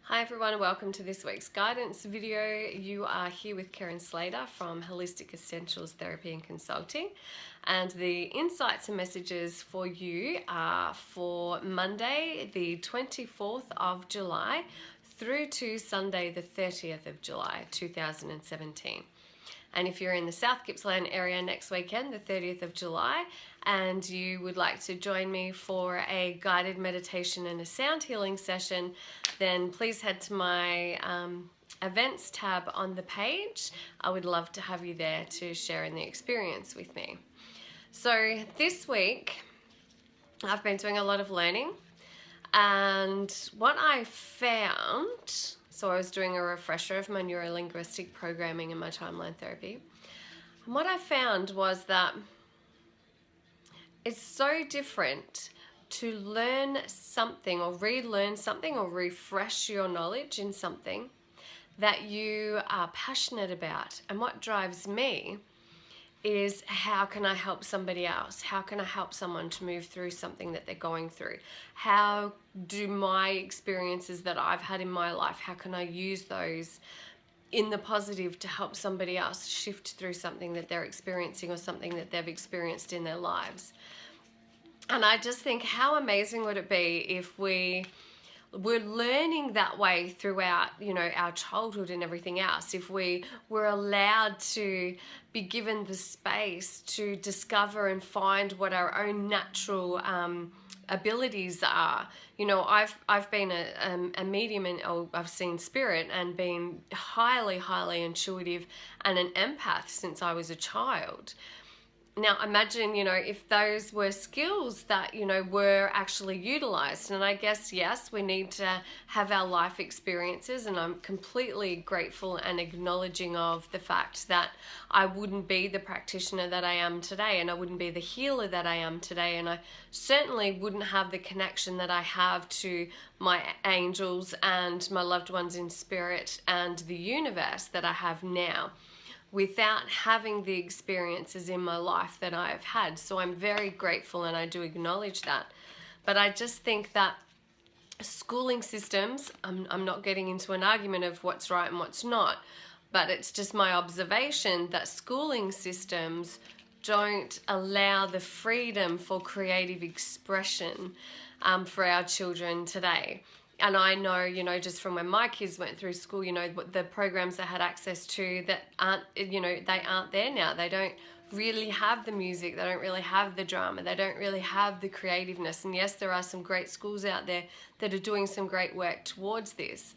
Hi everyone, welcome to this week's guidance video. You are here with Kerryn Slater from Holistic Essentials Therapy and Consulting, and the insights and messages for you are for Monday the 24th of July through to Sunday the 30th of July 2017. And if you're in the South Gippsland area next weekend, the 30th of July, and you would like to join me for a guided meditation and a sound healing session, then please head to my events tab on the page. I would love to have you there to share in the experience with me. So this week, I've been doing a lot of learning, and what I found, so I was doing a refresher of my neuro-linguistic programming and my timeline therapy. And what I found was that it's so different to learn something or relearn something or refresh your knowledge in something that you are passionate about. And what drives me is, how can I help somebody else? How can I help someone to move through something that they're going through? How do my experiences that I've had in my life, how can I use those in the positive to help somebody else shift through something that they're experiencing or something that they've experienced in their lives? And I just think, how amazing would it be if we're learning that way throughout, our childhood and everything else, if we were allowed to be given the space to discover and find what our own natural abilities are. I've been a medium, and I've seen spirit and been highly intuitive and an empath since I was a child. Now imagine, if those were skills that, were actually utilized. And I guess, yes, we need to have our life experiences, and I'm completely grateful and acknowledging of the fact that I wouldn't be the practitioner that I am today, and I wouldn't be the healer that I am today, and I certainly wouldn't have the connection that I have to my angels and my loved ones in spirit and the universe that I have now, without having the experiences in my life that I have had. So I'm very grateful, and I do acknowledge that. But I just think that schooling systems, I'm not getting into an argument of what's right and what's not, but it's just my observation that schooling systems don't allow the freedom for creative expression for our children today. And I know, just from when my kids went through school, the programs they had access to that aren't, they aren't there now. They don't really have the music. They don't really have the drama. They don't really have the creativeness. And yes, there are some great schools out there that are doing some great work towards this.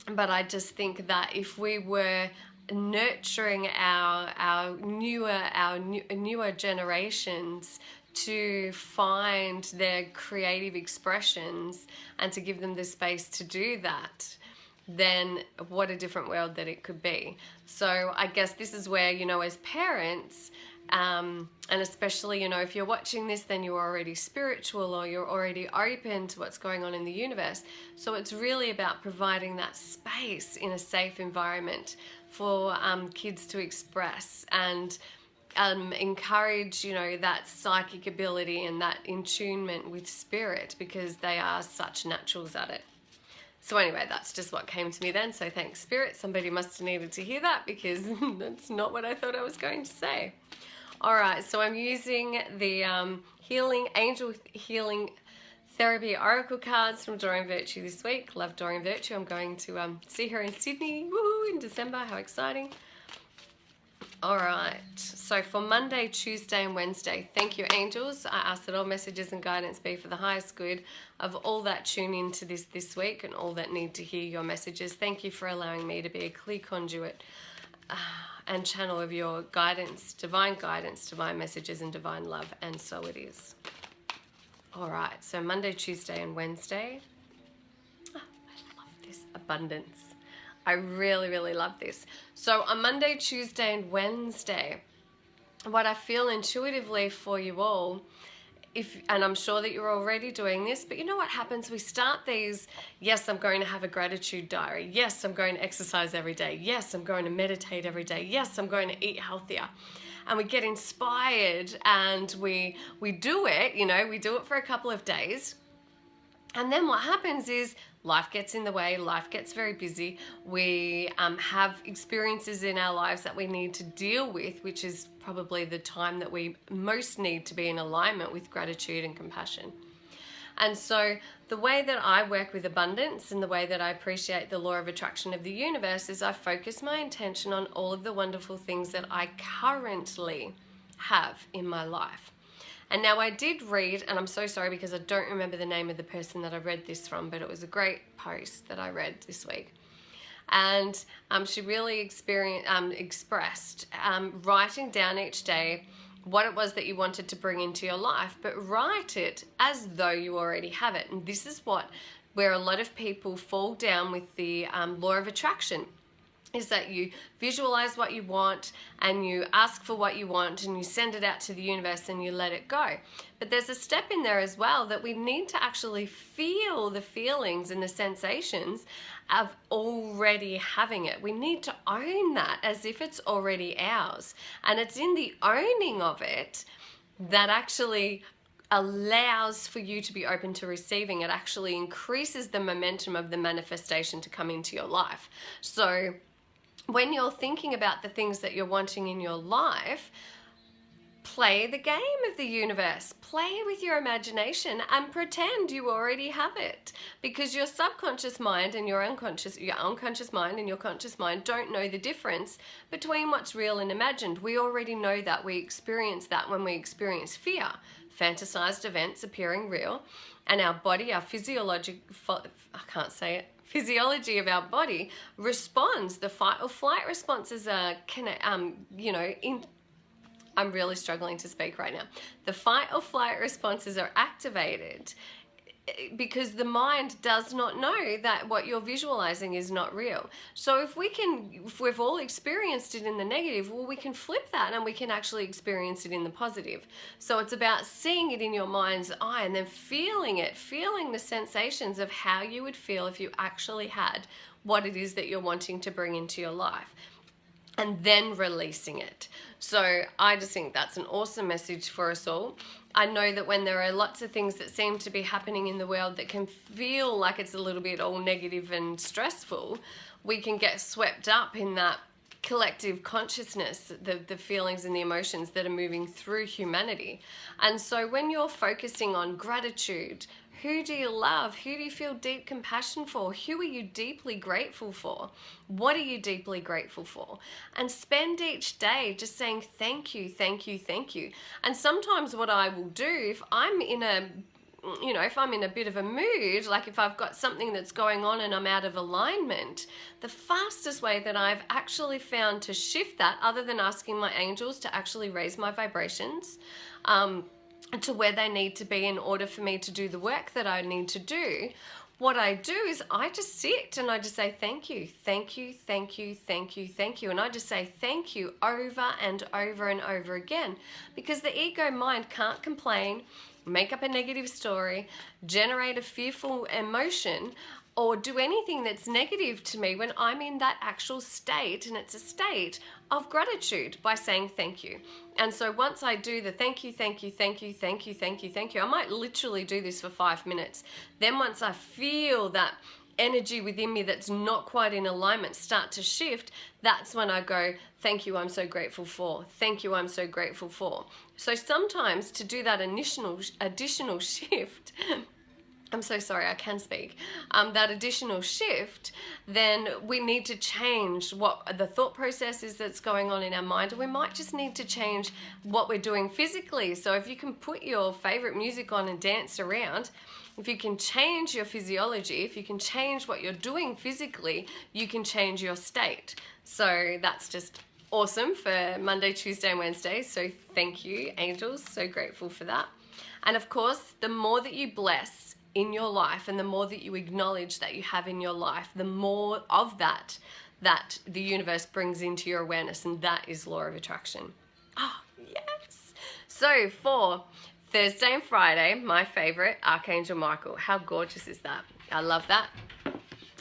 But I just think that if we were nurturing our newer generations to find their creative expressions and to give them the space to do that, then what a different world that it could be. So I guess this is where, as parents, and especially, if you're watching this, then you're already spiritual or you're already open to what's going on in the universe. So it's really about providing that space in a safe environment for kids to express and encourage, that psychic ability and that attunement with spirit, because they are such naturals at it. So anyway, that's just what came to me then. So thanks, Spirit. Somebody must have needed to hear that, because that's not what I thought I was going to say. All right, so I'm using the Angel Healing Therapy Oracle cards from Doreen Virtue this week. Love Doreen Virtue. I'm going to see her in Sydney, woohoo, in December. How exciting. All right, so for Monday, Tuesday and Wednesday, thank you, angels. I ask that all messages and guidance be for the highest good of all that tune into this week and all that need to hear your messages. Thank you for allowing me to be a clear conduit and channel of your guidance, divine messages and divine love, and so it is. All right, so Monday, Tuesday and Wednesday. Oh, I love this abundance. I really love this. So on Monday, Tuesday and Wednesday, what I feel intuitively for you all, and I'm sure that you're already doing this, but you know what happens? We start these, yes, I'm going to have a gratitude diary. Yes, I'm going to exercise every day. Yes, I'm going to meditate every day. Yes, I'm going to eat healthier. And we get inspired and we do it, we do it for a couple of days. And then what happens is life gets in the way, life gets very busy. We have experiences in our lives that we need to deal with, which is probably the time that we most need to be in alignment with gratitude and compassion. And so the way that I work with abundance and the way that I appreciate the law of attraction of the universe is I focus my intention on all of the wonderful things that I currently have in my life. And now I did read, and I'm so sorry because I don't remember the name of the person that I read this from, but it was a great post that I read this week. And she really expressed writing down each day what it was that you wanted to bring into your life, but write it as though you already have it. And this is where a lot of people fall down with the law of attraction, is that you visualize what you want and you ask for what you want and you send it out to the universe and you let it go. But there's a step in there as well that we need to actually feel the feelings and the sensations of already having it. We need to own that as if it's already ours. And it's in the owning of it that actually allows for you to be open to receiving. It actually increases the momentum of the manifestation to come into your life. So when you're thinking about the things that you're wanting in your life, play the game of the universe. Play with your imagination and pretend you already have it, because your subconscious mind and your unconscious mind and your conscious mind don't know the difference between what's real and imagined. We already know that. We experience that when we experience fear, fantasized events appearing real, and our body, our physiology of our body responds. The fight or flight responses are, I'm really struggling to speak right now. The fight or flight responses are activated because the mind does not know that what you're visualizing is not real. So if we've all experienced it in the negative, well, we can flip that and we can actually experience it in the positive. So it's about seeing it in your mind's eye and then feeling it, feeling the sensations of how you would feel if you actually had what it is that you're wanting to bring into your life, and then releasing it. So I just think that's an awesome message for us all. I know that when there are lots of things that seem to be happening in the world that can feel like it's a little bit all negative and stressful, we can get swept up in that collective consciousness, the feelings and the emotions that are moving through humanity. And so when you're focusing on gratitude, who do you love? Who do you feel deep compassion for? Who are you deeply grateful for? What are you deeply grateful for? And spend each day just saying thank you, thank you, thank you. And sometimes what I will do, if I'm in a bit of a mood, like if I've got something that's going on and I'm out of alignment, the fastest way that I've actually found to shift that, other than asking my angels to actually raise my vibrations, to where they need to be in order for me to do the work that I need to do, what I do is I just sit and I just say thank you, thank you, thank you, thank you, thank you. And I just say thank you over and over and over again, because the ego mind can't complain, make up a negative story, generate a fearful emotion, or do anything that's negative to me when I'm in that actual state, and it's a state of gratitude by saying thank you. And so once I do the thank you, thank you, thank you, thank you, thank you, thank you, I might literally do this for 5 minutes. Then once I feel that energy within me that's not quite in alignment start to shift, that's when I go, thank you, I'm so grateful for. Thank you, I'm so grateful for. So sometimes to do that additional shift, I'm so sorry, I can speak. That additional shift, then we need to change what the thought process is that's going on in our mind. We might just need to change what we're doing physically. So if you can put your favorite music on and dance around, if you can change your physiology, if you can change what you're doing physically, you can change your state. So that's just awesome for Monday, Tuesday, and Wednesday. So thank you, angels. So grateful for that. And of course, the more that you bless in your life and the more that you acknowledge that you have in your life, the more of that the universe brings into your awareness, and that is law of attraction. Oh, yes. So for Thursday and Friday, my favorite, Archangel Michael. How gorgeous is that? I love that.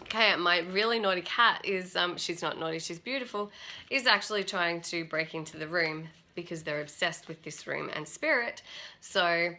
Okay, my really naughty cat is, she's not naughty, she's beautiful, is actually trying to break into the room because they're obsessed with this room and spirit. So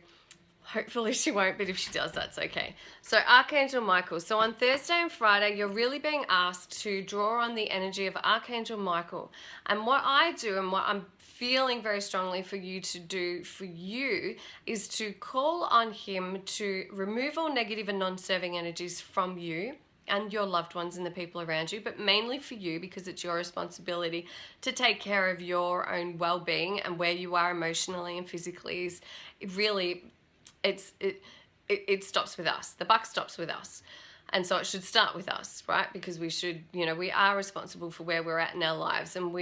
Hopefully she won't, but if she does, that's okay. So Archangel Michael. So on Thursday and Friday, you're really being asked to draw on the energy of Archangel Michael. And what I do and what I'm feeling very strongly for you to do for you is to call on him to remove all negative and non-serving energies from you and your loved ones and the people around you, but mainly for you, because it's your responsibility to take care of your own well-being, and where you are emotionally and physically is really, it stops with us. The buck stops with us. And so it should start with us, right? Because we should, we are responsible for where we're at in our lives, and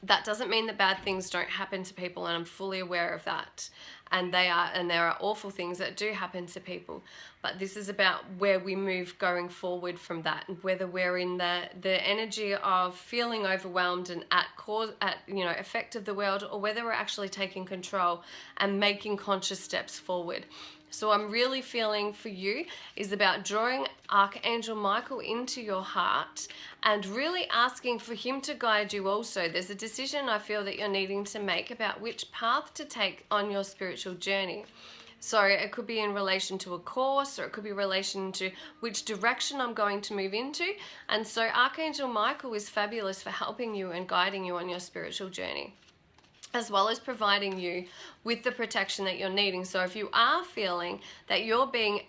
that doesn't mean that bad things don't happen to people, and I'm fully aware of that. And there are awful things that do happen to people. But this is about where we move going forward from that, and whether we're in the energy of feeling overwhelmed and at effect of the world, or whether we're actually taking control and making conscious steps forward. So I'm really feeling for you is about drawing Archangel Michael into your heart and really asking for him to guide you also. There's a decision I feel that you're needing to make about which path to take on your spiritual journey. So it could be in relation to a course, or it could be in relation to which direction I'm going to move into. And so Archangel Michael is fabulous for helping you and guiding you on your spiritual journey, as well as providing you with the protection that you're needing. So if you are feeling that you're being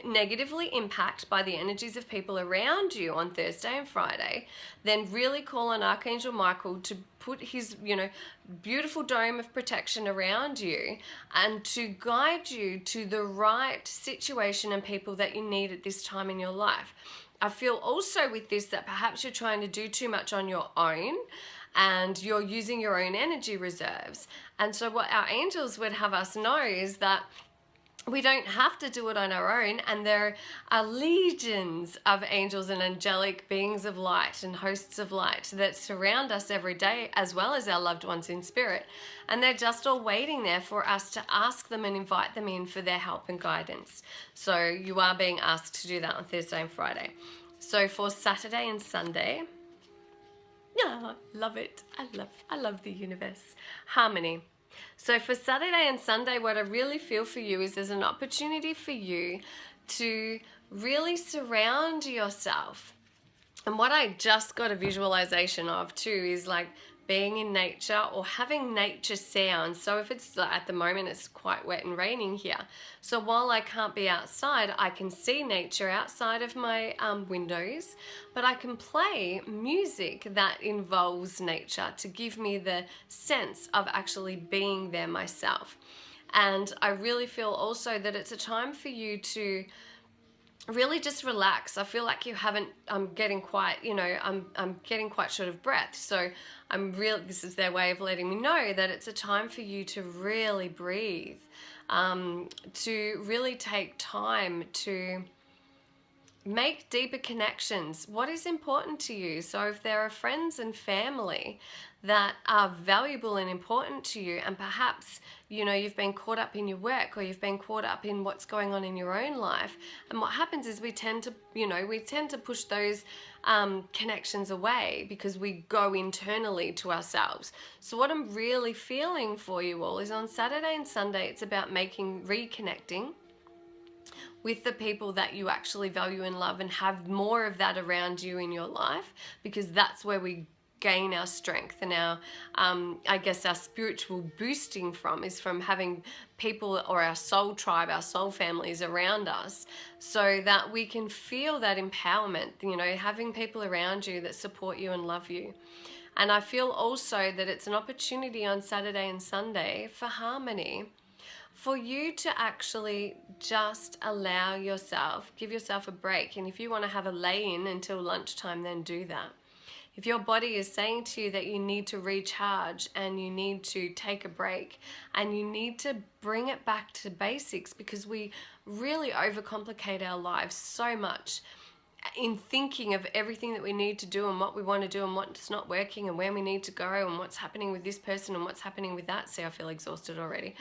negatively impacted by the energies of people around you on Thursday and Friday, then really call on Archangel Michael to put his, beautiful dome of protection around you and to guide you to the right situation and people that you need at this time in your life. I feel also with this that perhaps you're trying to do too much on your own, and you're using your own energy reserves. And so what our angels would have us know is that we don't have to do it on our own, and there are legions of angels and angelic beings of light and hosts of light that surround us every day, as well as our loved ones in spirit. And they're just all waiting there for us to ask them and invite them in for their help and guidance. So you are being asked to do that on Thursday and Friday. So for Saturday and Sunday, yeah, love it. I love the universe. Harmony. So for Saturday and Sunday, what I really feel for you is there's an opportunity for you to really surround yourself. And what I just got a visualization of too is like being in nature or having nature sounds. So if it's at the moment, it's quite wet and raining here. So while I can't be outside, I can see nature outside of my windows, but I can play music that involves nature to give me the sense of actually being there myself. And I really feel also that it's a time for you to really just relax. I feel like you haven't, I'm getting quite short of breath. So this is their way of letting me know that it's a time for you to really breathe, to really take time to make deeper connections. What is important to you? So if there are friends and family that are valuable and important to you, and perhaps you've been caught up in your work, or you've been caught up in what's going on in your own life, and what happens is we tend to push those connections away because we go internally to ourselves. So what I'm really feeling for you all is on Saturday and Sunday, it's about reconnecting with the people that you actually value and love, and have more of that around you in your life, because that's where we gain our strength and our our spiritual boosting is from having people, or our soul tribe, our soul families around us, so that we can feel that empowerment, having people around you that support you and love you. And I feel also that it's an opportunity on Saturday and Sunday for harmony, for you to actually just allow yourself, give yourself a break. And if you want to have a lay-in until lunchtime, then do that. If your body is saying to you that you need to recharge and you need to take a break and you need to bring it back to basics, because we really overcomplicate our lives so much in thinking of everything that we need to do and what we want to do and what's not working and where we need to go and what's happening with this person and what's happening with that. See, I feel exhausted already.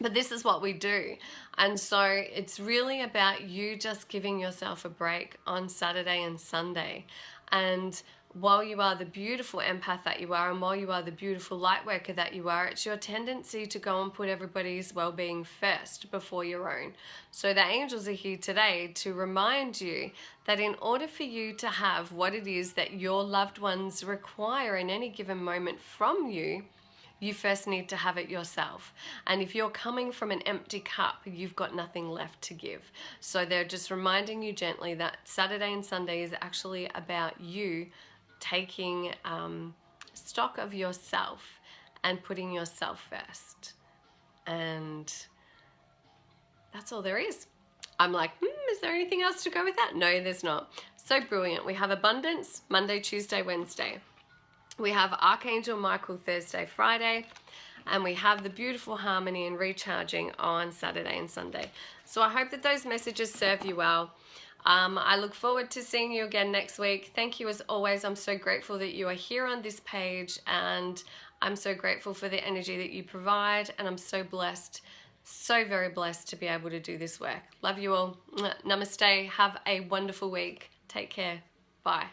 But this is what we do. And so it's really about you just giving yourself a break on Saturday and Sunday and while you are the beautiful empath that you are, and while you are the beautiful light worker that you are, it's your tendency to go and put everybody's well-being first before your own. So the angels are here today to remind you that in order for you to have what it is that your loved ones require in any given moment from you, you first need to have it yourself. And if you're coming from an empty cup, you've got nothing left to give. So they're just reminding you gently that Saturday and Sunday is actually about you taking stock of yourself and putting yourself first. And that's all there is. I'm like, is there anything else to go with that? No, there's not. So brilliant. We have abundance Monday, Tuesday, Wednesday. We have Archangel Michael Thursday, Friday, and we have the beautiful harmony and recharging on Saturday and Sunday. So I hope that those messages serve you well. I look forward to seeing you again next week. Thank you as always. I'm so grateful that you are here on this page, and I'm so grateful for the energy that you provide, and I'm so blessed, so very blessed to be able to do this work. Love you all. Namaste. Have a wonderful week. Take care. Bye.